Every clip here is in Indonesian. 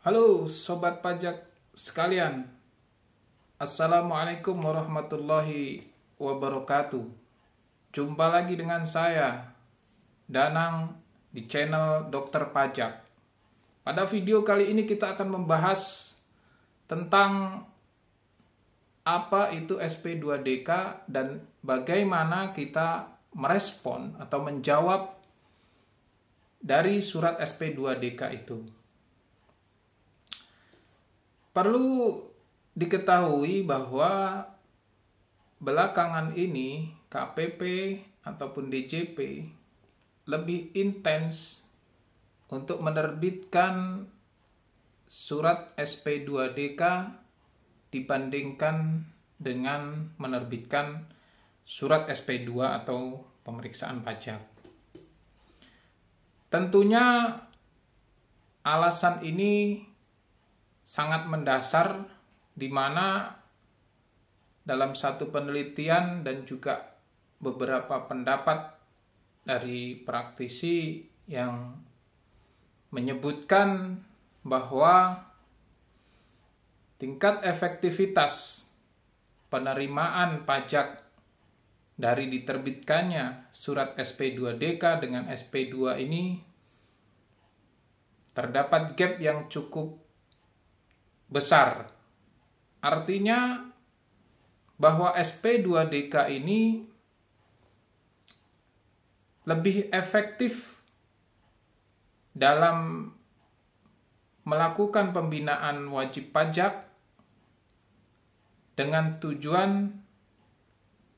Halo sobat pajak sekalian, Assalamualaikum warahmatullahi wabarakatuh. Jumpa lagi dengan saya, Danang, di channel Dokter Pajak. Pada video kali ini kita akan membahas tentang apa itu SP2DK dan bagaimana kita merespon atau menjawab dari surat SP2DK itu. Perlu diketahui bahwa belakangan ini KPP ataupun DJP lebih intens untuk menerbitkan surat SP2DK dibandingkan dengan menerbitkan surat SP2 atau pemeriksaan pajak. Tentunya alasan ini sangat mendasar, di mana dalam satu penelitian dan juga beberapa pendapat dari praktisi yang menyebutkan bahwa tingkat efektivitas penerimaan pajak dari diterbitkannya surat SP2DK dengan SP2 ini terdapat gap yang cukup besar. Artinya bahwa SP2DK ini lebih efektif dalam melakukan pembinaan wajib pajak dengan tujuan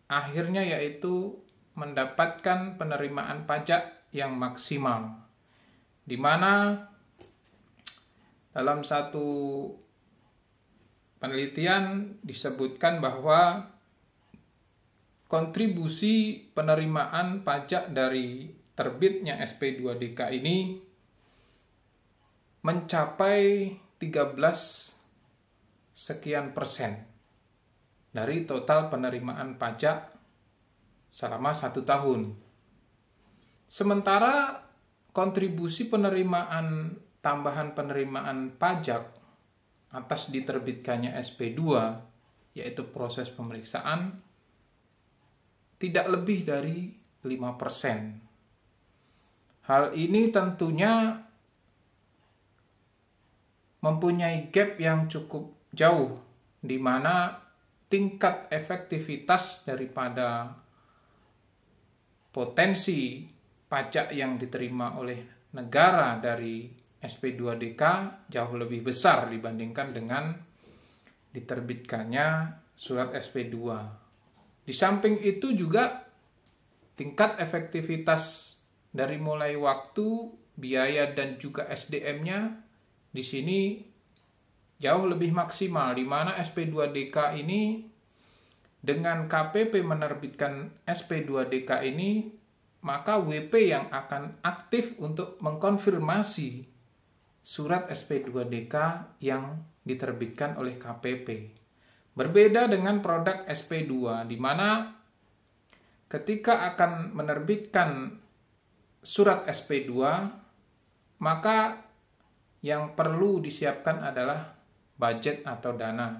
akhirnya yaitu mendapatkan penerimaan pajak yang maksimal, di mana dalam satu penelitian disebutkan bahwa kontribusi penerimaan pajak dari terbitnya SP2DK ini mencapai 13 sekian persen dari total penerimaan pajak selama 1 tahun. Sementara kontribusi tambahan penerimaan pajak atas diterbitkannya SP2, yaitu proses pemeriksaan, tidak lebih dari 5%. Hal ini tentunya mempunyai gap yang cukup jauh, di mana tingkat efektivitas daripada potensi pajak yang diterima oleh negara dari SP2DK jauh lebih besar dibandingkan dengan diterbitkannya surat SP2. Di samping itu juga tingkat efektivitas dari mulai waktu, biaya, dan juga SDM-nya di sini jauh lebih maksimal, di mana SP2DK ini dengan KPP menerbitkan SP2DK ini, maka WP yang akan aktif untuk mengkonfirmasi surat SP2DK yang diterbitkan oleh KPP. Berbeda dengan produk SP2, di mana ketika akan menerbitkan surat SP2, maka yang perlu disiapkan adalah budget atau dana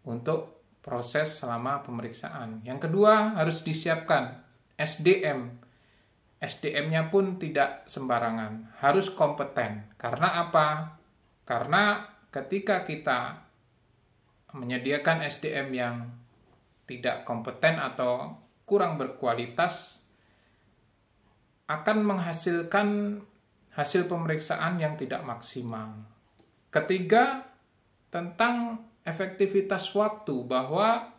untuk proses selama pemeriksaan. Yang kedua, harus disiapkan SDM. SDM-nya pun tidak sembarangan, harus kompeten. Karena apa? Karena ketika kita menyediakan SDM yang tidak kompeten atau kurang berkualitas, akan menghasilkan hasil pemeriksaan yang tidak maksimal. Ketiga, tentang efektivitas waktu, bahwa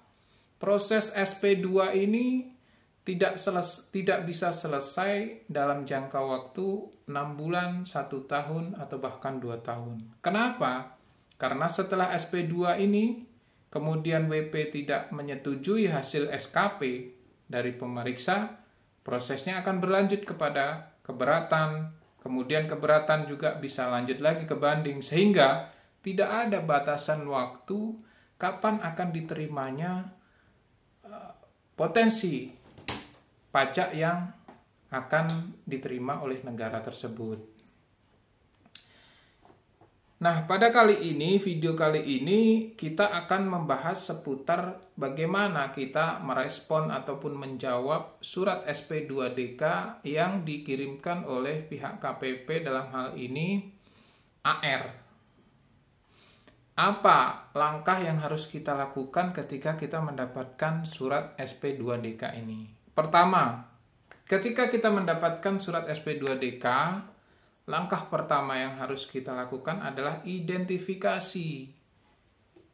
proses SP2 ini tidak bisa selesai dalam jangka waktu 6 bulan, 1 tahun, atau bahkan 2 tahun. Kenapa? Karena setelah SP2 ini, kemudian WP tidak menyetujui hasil SKP dari pemeriksa, prosesnya akan berlanjut kepada keberatan, kemudian keberatan juga bisa lanjut lagi ke banding, sehingga tidak ada batasan waktu kapan akan diterimanya potensi pajak yang akan diterima oleh negara tersebut. Nah, video kali ini kita akan membahas seputar bagaimana kita merespon ataupun menjawab surat SP2DK yang dikirimkan oleh pihak KPP, dalam hal ini AR. Apa langkah yang harus kita lakukan ketika kita mendapatkan surat SP2DK ini? Pertama, ketika kita mendapatkan surat SP2DK, langkah pertama yang harus kita lakukan adalah identifikasi.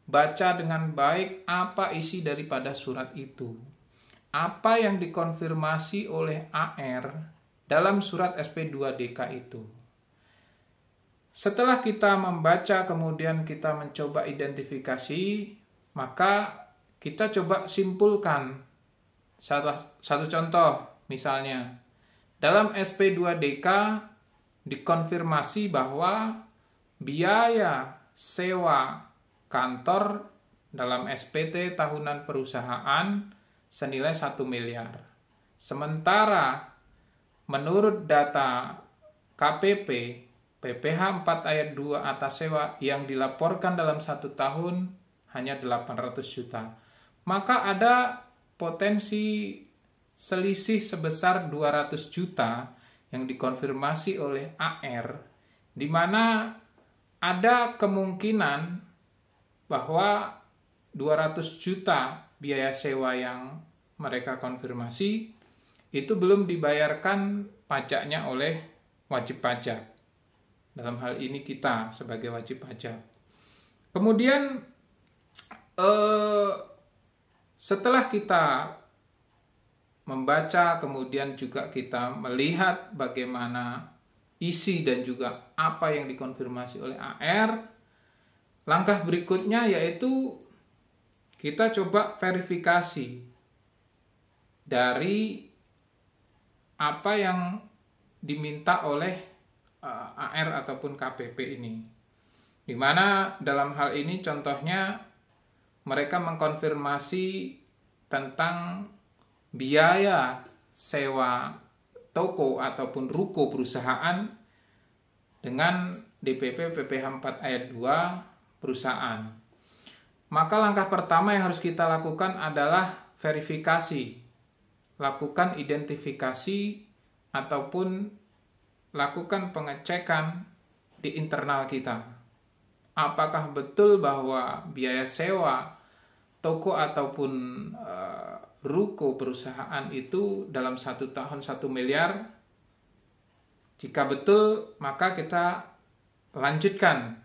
Baca dengan baik apa isi daripada surat itu. Apa yang dikonfirmasi oleh AR dalam surat SP2DK itu. Setelah kita membaca, kemudian kita mencoba identifikasi, maka kita coba simpulkan. Satu contoh, misalnya, dalam SP2DK dikonfirmasi bahwa biaya sewa kantor dalam SPT tahunan perusahaan senilai 1 miliar. Sementara menurut data KPP, PPh 4 ayat 2 atas sewa yang dilaporkan dalam 1 tahun hanya 800 juta. Maka ada potensi selisih sebesar 200 juta yang dikonfirmasi oleh AR, di mana ada kemungkinan bahwa 200 juta biaya sewa yang mereka konfirmasi itu belum dibayarkan pajaknya oleh wajib pajak. Dalam hal ini kita sebagai wajib pajak. Kemudian setelah kita membaca, kemudian juga kita melihat bagaimana isi dan juga apa yang dikonfirmasi oleh AR, langkah berikutnya yaitu kita coba verifikasi dari apa yang diminta oleh AR ataupun KPP ini. Di mana dalam hal ini contohnya mereka mengkonfirmasi tentang biaya sewa toko ataupun ruko perusahaan dengan DPP PPh 4 ayat 2 perusahaan. Maka langkah pertama yang harus kita lakukan adalah verifikasi. Lakukan identifikasi ataupun lakukan pengecekan di internal kita. Apakah betul bahwa biaya sewa toko ataupun ruko perusahaan itu dalam 1 tahun 1 miliar? Jika betul, maka kita lanjutkan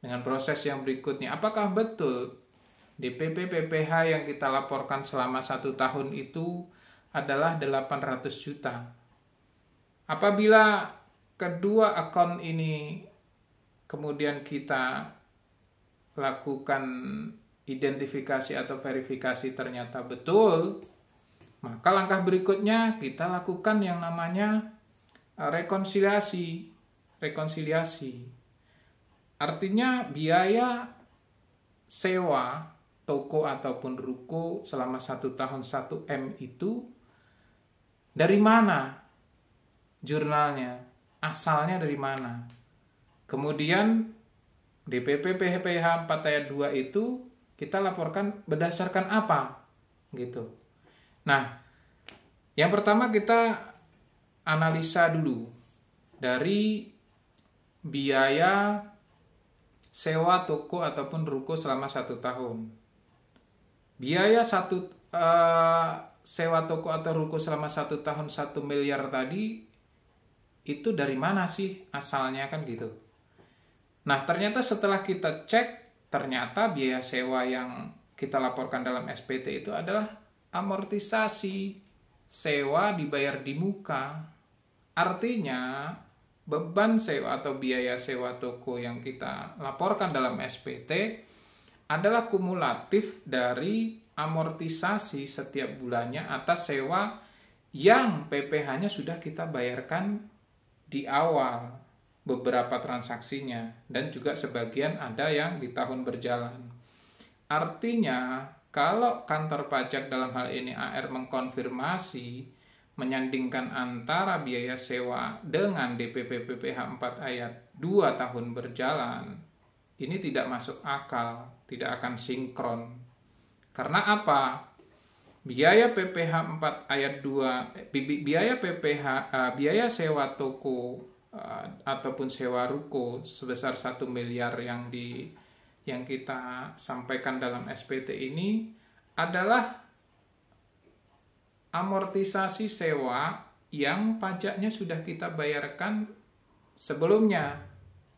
dengan proses yang berikutnya. Apakah betul DPP PPh yang kita laporkan selama 1 tahun itu adalah 800 juta? Apabila kedua akun ini kemudian kita lakukan identifikasi atau verifikasi ternyata betul, maka langkah berikutnya kita lakukan yang namanya rekonsiliasi. Artinya biaya sewa toko ataupun ruko selama 1 tahun 1 M itu dari mana jurnalnya, asalnya dari mana. Kemudian DPP PPh 4 ayat 2 itu kita laporkan berdasarkan apa? Gitu. Nah, yang pertama kita analisa dulu dari biaya sewa toko ataupun ruko selama 1 tahun. Biaya sewa toko atau ruko selama 1 tahun 1 miliar tadi itu dari mana sih asalnya, kan gitu. Nah, ternyata setelah kita cek, ternyata biaya sewa yang kita laporkan dalam SPT itu adalah amortisasi sewa dibayar di muka. Artinya, beban sewa atau biaya sewa toko yang kita laporkan dalam SPT adalah kumulatif dari amortisasi setiap bulannya atas sewa yang PPh-nya sudah kita bayarkan di awal beberapa transaksinya, dan juga sebagian ada yang di tahun berjalan. Artinya, kalau kantor pajak dalam hal ini AR mengkonfirmasi menyandingkan antara biaya sewa dengan DPP PPh 4 ayat 2 tahun berjalan, ini tidak masuk akal, tidak akan sinkron. Karena apa? Biaya PPh 4 ayat 2, biaya sewa toko ataupun sewa ruko sebesar 1 miliar yang kita sampaikan dalam SPT ini adalah amortisasi sewa yang pajaknya sudah kita bayarkan sebelumnya,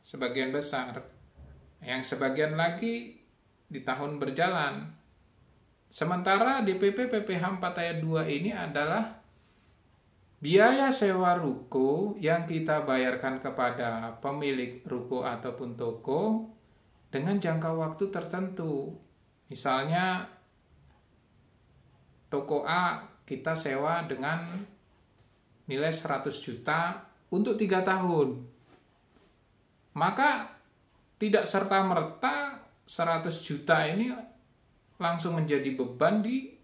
sebagian besar. Yang sebagian lagi di tahun berjalan. Sementara DPP PPh 4 ayat 2 ini adalah biaya sewa ruko yang kita bayarkan kepada pemilik ruko ataupun toko dengan jangka waktu tertentu. Misalnya toko A kita sewa dengan nilai 100 juta untuk 3 tahun. Maka tidak serta-merta 100 juta ini langsung menjadi beban di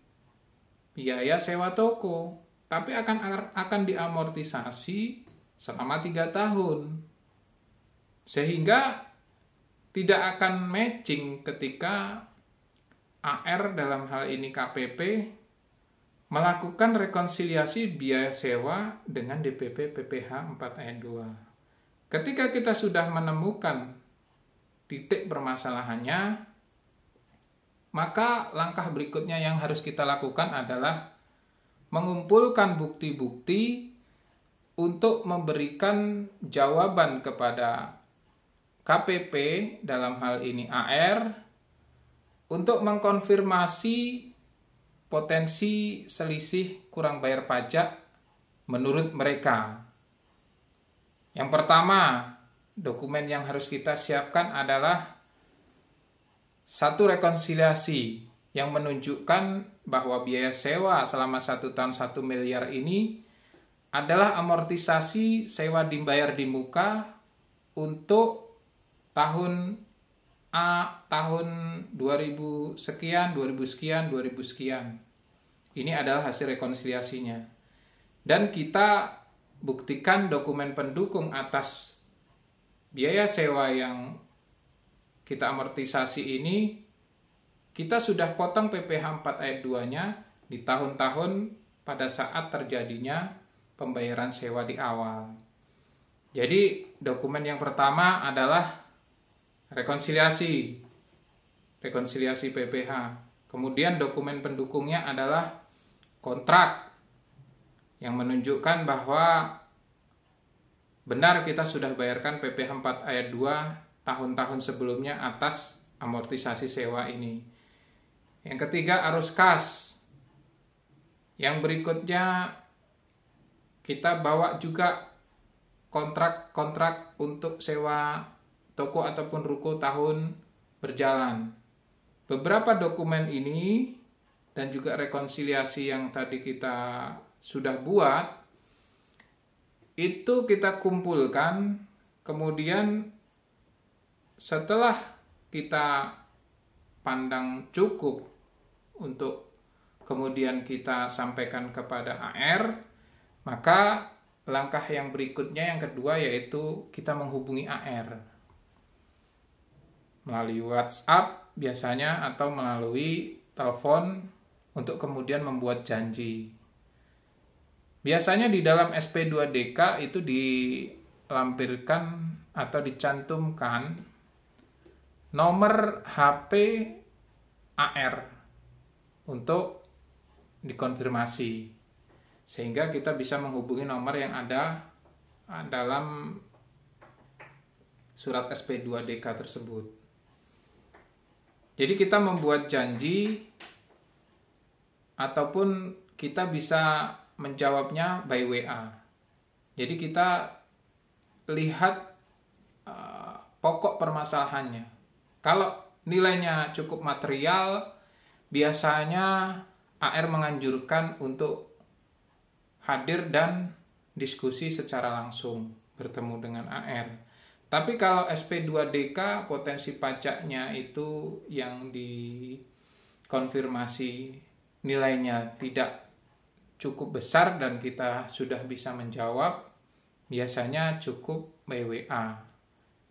biaya sewa toko, tapi akan diamortisasi selama 3 tahun. Sehingga tidak akan matching ketika AR dalam hal ini KPP melakukan rekonsiliasi biaya sewa dengan DPP PPh 4 ayat 2. Ketika kita sudah menemukan titik permasalahannya, maka langkah berikutnya yang harus kita lakukan adalah mengumpulkan bukti-bukti untuk memberikan jawaban kepada KPP dalam hal ini AR untuk mengkonfirmasi potensi selisih kurang bayar pajak menurut mereka. Yang pertama, dokumen yang harus kita siapkan adalah satu rekonsiliasi yang menunjukkan bahwa biaya sewa selama 1 tahun 1 miliar ini adalah amortisasi sewa dibayar di muka untuk tahun A, tahun 2000 sekian, 2000 sekian, 2000 sekian. Ini adalah hasil rekonsiliasinya. Dan kita buktikan dokumen pendukung atas biaya sewa yang kita amortisasi ini, kita sudah potong PPh 4 ayat 2-nya di tahun-tahun pada saat terjadinya pembayaran sewa di awal. Jadi dokumen yang pertama adalah rekonsiliasi PPh. Kemudian dokumen pendukungnya adalah kontrak yang menunjukkan bahwa benar kita sudah bayarkan PPh 4 ayat 2 tahun-tahun sebelumnya atas amortisasi sewa ini. Yang ketiga arus kas. Yang berikutnya kita bawa juga kontrak untuk sewa toko ataupun ruko tahun berjalan. Beberapa dokumen ini dan juga rekonsiliasi yang tadi kita sudah buat, itu kita kumpulkan, kemudian setelah kita pandang cukup untuk kemudian kita sampaikan kepada AR, maka langkah yang berikutnya yang kedua yaitu kita menghubungi AR melalui WhatsApp biasanya atau melalui telepon untuk kemudian membuat janji. Biasanya di dalam SP2DK itu dilampirkan atau dicantumkan nomor HP AR untuk dikonfirmasi, sehingga kita bisa menghubungi nomor yang ada dalam surat SP2DK tersebut. Jadi kita membuat janji ataupun kita bisa menjawabnya by WA. Jadi kita lihat pokok permasalahannya. Kalau nilainya cukup material, biasanya AR menganjurkan untuk hadir dan diskusi secara langsung, bertemu dengan AR. Tapi kalau SP2DK potensi pajaknya itu yang dikonfirmasi nilainya tidak cukup besar dan kita sudah bisa menjawab, biasanya cukup BWA.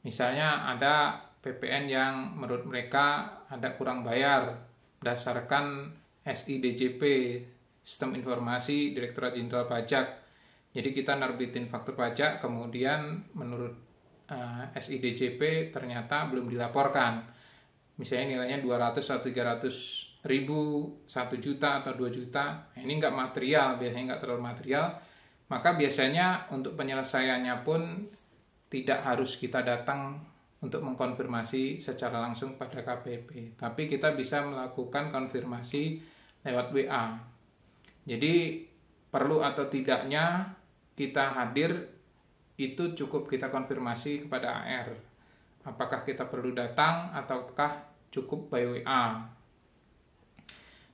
Misalnya ada PPN yang menurut mereka ada kurang bayar berdasarkan SIDJP, Sistem Informasi Direktorat Jenderal Pajak. Jadi kita nerbitin faktur pajak, kemudian menurut SIDJP ternyata belum dilaporkan. Misalnya nilainya 200 atau 300 ribu, 1 juta atau 2 juta. Nah, ini nggak material, biasanya nggak terlalu material. Maka biasanya untuk penyelesaiannya pun tidak harus kita datang untuk mengkonfirmasi secara langsung pada KPP. Tapi kita bisa melakukan konfirmasi lewat WA. Jadi perlu atau tidaknya kita hadir itu cukup kita konfirmasi kepada AR. Apakah kita perlu datang ataukah cukup by WA.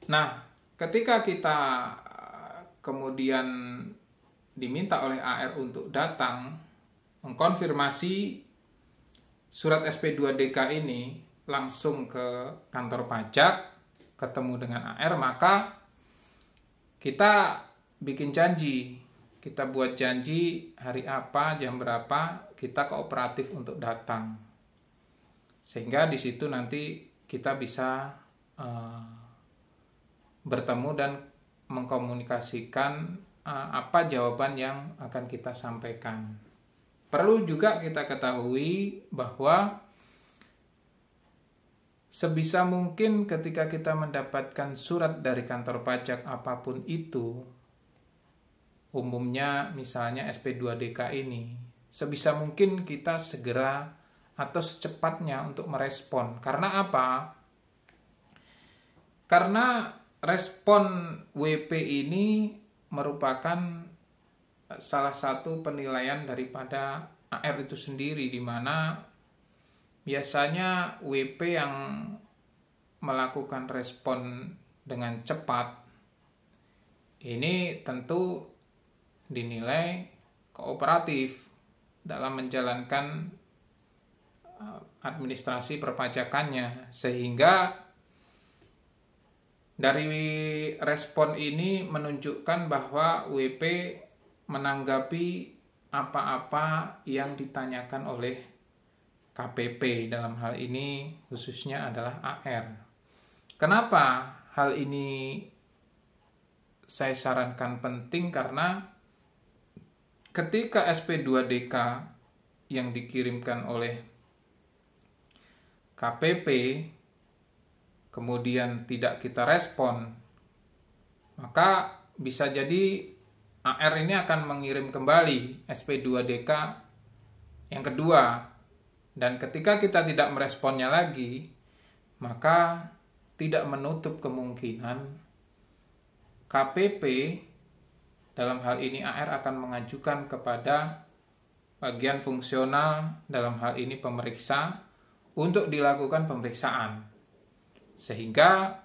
Nah, ketika kita kemudian diminta oleh AR untuk datang mengkonfirmasi surat SP2DK ini langsung ke kantor pajak, ketemu dengan AR, maka kita bikin janji. Kita buat janji hari apa, jam berapa, kita kooperatif untuk datang. Sehingga di situ nanti kita bisa bertemu dan mengkomunikasikan apa jawaban yang akan kita sampaikan. Perlu juga kita ketahui bahwa sebisa mungkin ketika kita mendapatkan surat dari kantor pajak apapun itu, umumnya misalnya SP2DK ini, sebisa mungkin kita segera atau secepatnya untuk merespon. Karena apa? Karena respon WP ini merupakan salah satu penilaian daripada AR itu sendiri, di mana biasanya WP yang melakukan respon dengan cepat ini tentu dinilai kooperatif dalam menjalankan administrasi perpajakannya, sehingga dari respon ini menunjukkan bahwa WP menanggapi apa-apa yang ditanyakan oleh KPP, dalam hal ini khususnya adalah AR. Kenapa hal ini saya sarankan penting? Karena ketika SP2DK yang dikirimkan oleh KPP kemudian tidak kita respon, maka bisa jadi AR ini akan mengirim kembali SP2DK yang kedua, dan ketika kita tidak meresponnya lagi, maka tidak menutup kemungkinan KPP dalam hal ini AR akan mengajukan kepada bagian fungsional, dalam hal ini pemeriksa, untuk dilakukan pemeriksaan. Sehingga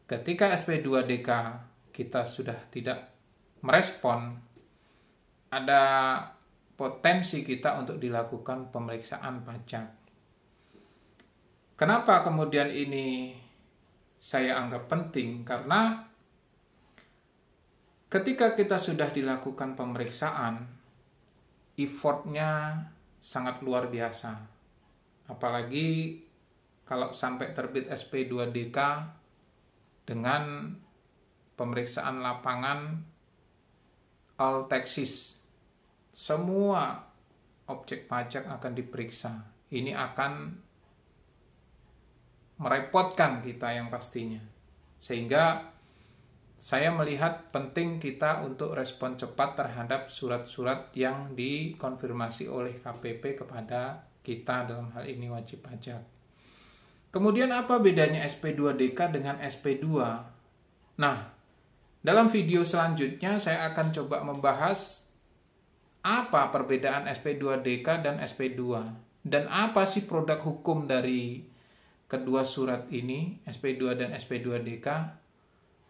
ketika SP2DK kita sudah tidak merespon, ada potensi kita untuk dilakukan pemeriksaan pajak. Kenapa kemudian ini saya anggap penting? Karena ketika kita sudah dilakukan pemeriksaan, effortnya sangat luar biasa. Apalagi kalau sampai terbit SP2DK dengan pemeriksaan lapangan all taxes. Semua objek pajak akan diperiksa. Ini akan merepotkan kita yang pastinya. Sehingga saya melihat penting kita untuk respon cepat terhadap surat-surat yang dikonfirmasi oleh KPP kepada kita, dalam hal ini wajib pajak. Kemudian apa bedanya SP2DK dengan SP2? Nah, dalam video selanjutnya saya akan coba membahas apa perbedaan SP2DK dan SP2, dan apa sih produk hukum dari kedua surat ini, SP2 dan SP2DK.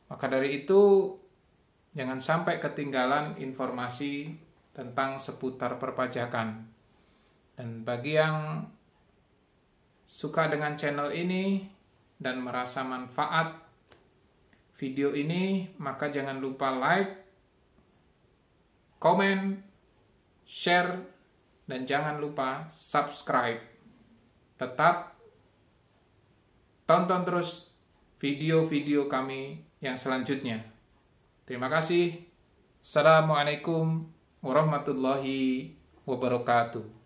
Maka dari itu, jangan sampai ketinggalan informasi tentang seputar perpajakan. Dan bagi yang suka dengan channel ini dan merasa manfaat video ini, maka jangan lupa like, komen, share, dan jangan lupa subscribe. Tetap tonton terus video-video kami yang selanjutnya. Terima kasih. Assalamualaikum warahmatullahi wabarakatuh.